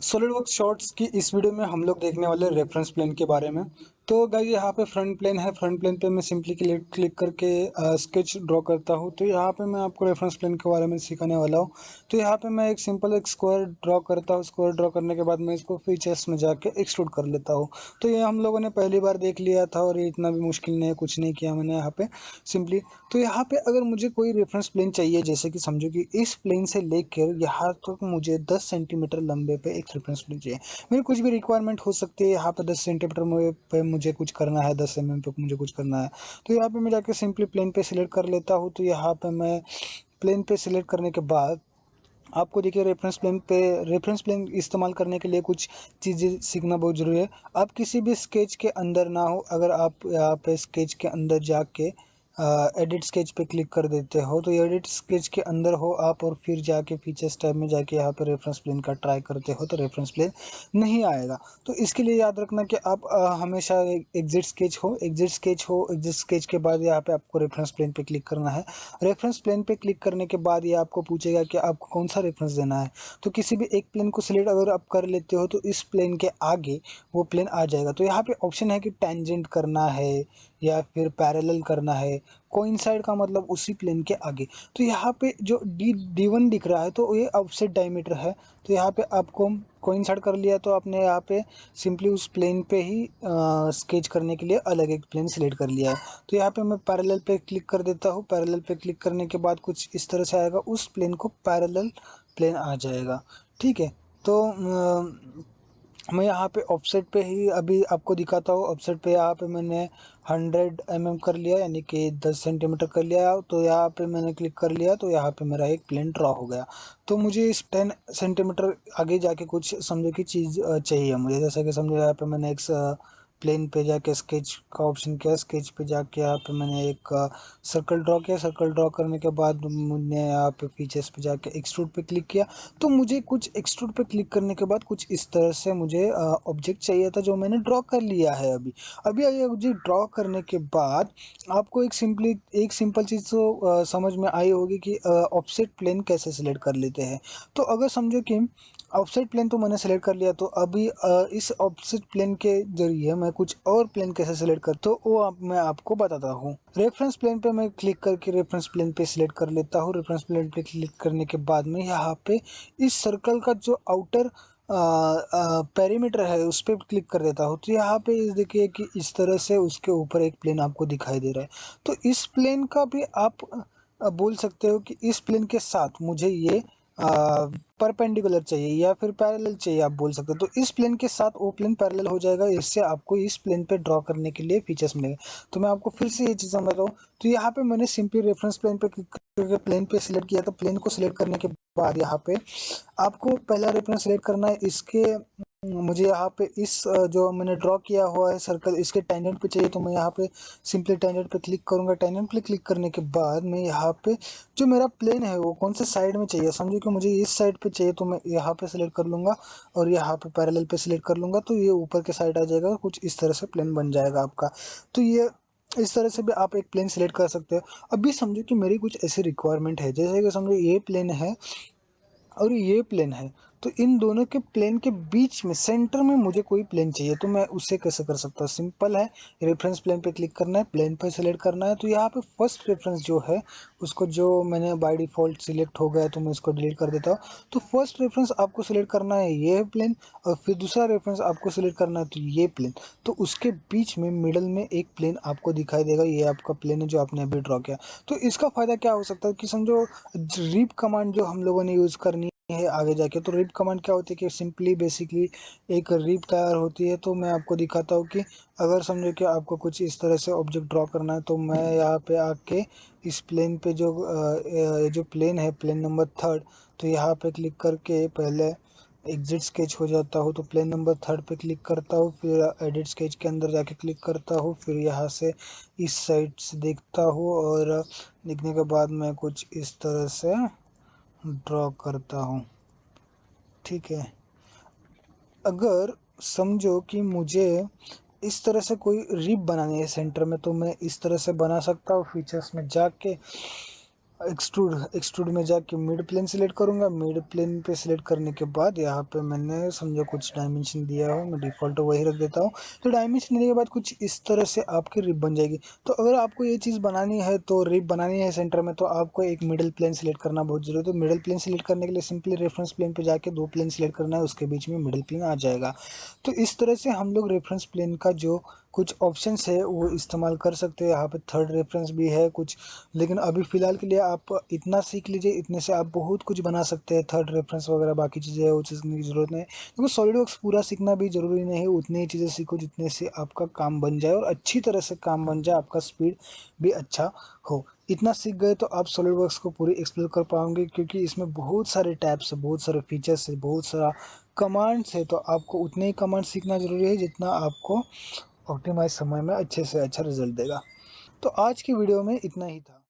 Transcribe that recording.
SolidWorks shorts की इस video में हम लोग देखने वाले रेफरेंस प्लेन के बारे में। तो गाइस यहाँ पे फ्रंट प्लेन है। फ्रंट प्लेन पे मैं सिंपली क्लिक करके स्केच ड्रॉ करता हूँ। तो यहाँ पे मैं आपको रेफरेंस प्लेन के बारे में सिखाने वाला हूँ। तो यहाँ पे मैं एक सिंपल एक स्क्वायर ड्रॉ करता हूँ। स्क्वायर ड्रॉ करने के बाद मैं इसको फीचर्स में जाके एक्सट्रूड कर लेता हूँ। तो ये हम लोगों ने पहली बार देख लिया था और ये इतना भी मुश्किल नहीं है, कुछ नहीं किया मैंने यहाँ पे सिंपली। तो यहाँ पे अगर मुझे कोई रेफरेंस प्लेन चाहिए, जैसे कि समझो कि इस प्लेन से लेकर यहाँ तक मुझे 10 सेंटीमीटर लंबे पे एक रेफरेंस प्लेन चाहिए। मेरी कुछ भी रिक्वायरमेंट हो सकती है। यहाँ पे 10 सेंटीमीटर पे मुझे कुछ करना है, 10 mm पे मुझे कुछ करना है। तो यहाँ पे मैं जाके सिंपली प्लेन पे सिलेक्ट कर लेता हूँ। तो यहाँ पे मैं प्लेन पे सिलेक्ट करने के बाद आपको देखिए रेफरेंस प्लेन इस्तेमाल करने के लिए कुछ चीज़ें सीखना बहुत ज़रूरी है। आप किसी भी स्केच के अंदर ना हो, अगर आप यहाँ पे स्केच के अंदर जाके एडिट स्केच पे क्लिक कर देते हो, तो एडिट स्केच के अंदर हो आप और फिर जाके फीचर्स टैब में जाके यहाँ पे रेफरेंस प्लेन का ट्राई करते हो तो रेफरेंस प्लेन नहीं आएगा। तो इसके लिए याद रखना कि आप हमेशा एग्जिट स्केच के बाद यहाँ पे आपको रेफरेंस प्लेन पे क्लिक करना है। रेफरेंस प्लेन पे क्लिक करने के बाद ये आपको पूछेगा कि आपको कौन सा रेफरेंस देना है। तो किसी भी एक प्लेन को सिलेक्ट अगर आप कर लेते हो तो इस प्लेन के आगे वो प्लेन आ जाएगा। तो यहाँ पे ऑप्शन है कि टेंजेंट करना है या फिर पैरेलल करना है। कोइंसाइड का मतलब उसी प्लेन के आगे। तो यहाँ पे जो D1 दिख रहा है तो ये ऑफसेट डायमीटर है। तो यहाँ पे आपको कोइंसाइड कर लिया तो आपने यहाँ पे सिंपली उस प्लेन पे ही स्केच करने के लिए अलग एक प्लेन सिलेक्ट कर लिया है। तो यहाँ पे मैं पैरेलल पे क्लिक कर देता हूँ। पैरेलल पे क्लिक करने के बाद कुछ इस तरह से आएगा, उस प्लेन को पैरेलल प्लेन आ जाएगा। ठीक है। तो मैं यहाँ पे ऑफसेट पे ही अभी आपको दिखाता हूँ। ऑफसेट पे यहाँ पे मैंने 100 mm कर लिया, यानी कि 10 सेंटीमीटर कर लिया। तो यहाँ पे मैंने क्लिक कर लिया तो यहाँ पे मेरा एक प्लेन ड्रॉ हो गया। तो मुझे इस 10 सेंटीमीटर आगे जाके कुछ समझो की चीज़ चाहिए मुझे। जैसे कि समझो यहाँ पे मैंने एक प्लेन पे जाके स्केच का ऑप्शन किया। स्केच पे जाके यहाँ पे मैंने एक सर्कल ड्रॉ किया। सर्कल ड्रॉ करने के बाद मैंने यहाँ पे फीचर्स पे जाके एक्सट्रूड पे क्लिक किया। तो मुझे कुछ एक्सट्रूड पे क्लिक करने के बाद कुछ इस तरह से मुझे ऑब्जेक्ट चाहिए था जो मैंने ड्रॉ कर लिया है अभी। अभी ये ऑब्जेक्ट ड्रॉ करने के बाद आपको एक सिंपल चीज़ तो समझ में आई होगी कि ऑफसेट प्लेन कैसे सिलेक्ट कर लेते हैं। तो अगर समझो कि ऑफसेट प्लेन तो मैंने सेलेक्ट कर लिया, तो अभी इस ऑफसेट प्लेन के जरिए मैं कुछ और प्लेन कैसे सेलेक्ट कर, तो वो मैं आपको बताता हूँ। रेफरेंस प्लेन पे मैं क्लिक करके रेफरेंस प्लेन पे सिलेक्ट कर लेता हूँ। रेफरेंस प्लेन पे क्लिक करने के बाद में यहाँ पे इस सर्कल का जो आउटर पेरीमीटर है उस पर क्लिक कर देता हूँ। तो यहाँ पे इस देखिए कि इस तरह से उसके ऊपर एक प्लेन आपको दिखाई दे रहा है। तो इस प्लेन का भी आप बोल सकते हो कि इस प्लेन के साथ मुझे ये परपेंडिकुलर चाहिए या फिर पैरेलल चाहिए, आप बोल सकते हो। तो इस प्लेन के साथ वो प्लेन पैरेलल हो जाएगा। इससे आपको इस प्लेन पे ड्रॉ करने के लिए फीचर्स मिलेगा। तो मैं आपको फिर से ये चीज़ समझाता हूँ। तो यहाँ पे मैंने सिंपली रेफरेंस प्लेन पे क्लिक करके प्लेन पे सिलेक्ट किया। तो प्लेन को सिलेक्ट करने के बाद यहाँ पे आपको पहला रेफरेंस सिलेक्ट करना है। इसके मुझे यहाँ पे इस जो मैंने ड्रॉ किया हुआ है सर्कल, इसके टेंजेंट पे चाहिए। तो मैं यहाँ पे सिंपली टेंजेंट पे क्लिक करूँगा। टेंजेंट पे क्लिक करने के बाद मैं यहाँ पे जो मेरा प्लेन है वो कौन से साइड में चाहिए, समझो कि मुझे इस साइड पे चाहिए तो मैं यहाँ पे सिलेक्ट कर लूँगा और यहाँ पे पैरेलल पे सिलेक्ट कर लूँगा। तो ये ऊपर के साइड आ जाएगा, कुछ इस तरह से प्लेन बन जाएगा आपका। तो ये इस तरह से भी आप एक प्लेन सिलेक्ट कर सकते हो। अभी समझो कि मेरी कुछ ऐसी रिक्वायरमेंट है, जैसे कि समझो ये प्लेन है और ये प्लेन है। तो इन दोनों के प्लेन के बीच में सेंटर में मुझे कोई प्लेन चाहिए। तो मैं उससे कैसे कर सकता हूँ, सिंपल है। रेफरेंस प्लेन पे क्लिक करना है, प्लेन पर सेलेक्ट करना है। तो यहाँ पे फर्स्ट रेफरेंस जो है उसको, जो मैंने बाय डिफ़ॉल्ट सिलेक्ट हो गया तो मैं इसको डिलीट कर देता हूँ। तो फर्स्ट रेफरेंस आपको सिलेक्ट करना है ये प्लेन, और फिर दूसरा रेफरेंस आपको सिलेक्ट करना है तो ये प्लेन। तो उसके बीच में मिडल में एक प्लेन आपको दिखाई देगा, ये आपका प्लेन है जो आपने अभी ड्रॉ किया। तो इसका फ़ायदा क्या हो सकता है कि समझो रीप कमांड जो हम लोगों ने यूज़ करनी है आगे जाके। तो रीप कमांड क्या होती है कि सिंपली बेसिकली एक रीप तैयार होती है। तो मैं आपको दिखाता हूँ कि अगर समझो कि आपको कुछ इस तरह से ऑब्जेक्ट ड्रॉ करना है, तो मैं यहाँ पे आके इस प्लेन पे जो प्लेन है, प्लेन नंबर 3, तो यहाँ पे क्लिक करके पहले एग्जिट स्केच हो जाता हूँ। तो प्लेन नंबर 3 पे क्लिक करता हूँ, फिर एडिट स्केच के अंदर जाके क्लिक करता हूँ, फिर यहाँ से इस साइड से देखता हूँ और देखने के बाद मैं कुछ इस तरह से ड्रॉ करता हूँ। ठीक है। अगर समझो कि मुझे इस तरह से कोई रिब बनानी है सेंटर में, तो मैं इस तरह से बना सकता हूँ फीचर्स में जाके। एक्सट्रूड में जाके मिड प्लेन सिलेक्ट करूँगा। मिड प्लेन पे सिलेक्ट करने के बाद यहाँ पे मैंने समझो कुछ डायमेंशन दिया हो, मैं डिफ़ॉल्ट वही रख देता हूँ। तो डायमेंशन देने के बाद कुछ इस तरह से आपकी रिब बन जाएगी। तो अगर आपको ये चीज़ बनानी है, तो रिब बनानी है सेंटर में, तो आपको एक मिडल प्लेन सिलेक्ट करना बहुत ज़रूरी है। तो मिडल प्लेन सिलेक्ट करने के लिए सिंपली रेफरेंस प्लेन पे जाके 2 प्लेन सिलेक्ट करना है, उसके बीच में मिडल प्लेन आ जाएगा। तो इस तरह से हम लोग रेफरेंस प्लेन का जो कुछ ऑप्शंस है वो इस्तेमाल कर सकते हैं। यहाँ पे थर्ड रेफरेंस भी है कुछ, लेकिन अभी फ़िलहाल के लिए आप इतना सीख लीजिए, इतने से आप बहुत कुछ बना सकते हैं। थर्ड रेफरेंस वगैरह बाकी चीज़ें है वो सीखने की ज़रूरत नहीं है, क्योंकि सॉलिडवर्क्स पूरा सीखना भी ज़रूरी नहीं है। उतनी ही चीज़ें सीखो जितने से आपका काम बन जाए और अच्छी तरह से काम बन जाए, आपका स्पीड भी अच्छा हो। इतना सीख गए तो आप सॉलिडवर्क्स को पूरी एक्सप्लोर कर पाओगे, क्योंकि इसमें बहुत सारे टैब्स है, बहुत सारे फीचर्स है, बहुत सारा कमांड्स है। तो आपको उतने ही कमांड सीखना ज़रूरी है जितना आपको ऑप्टिमाइज समय में अच्छे से अच्छा रिजल्ट देगा। तो आज की वीडियो में इतना ही था।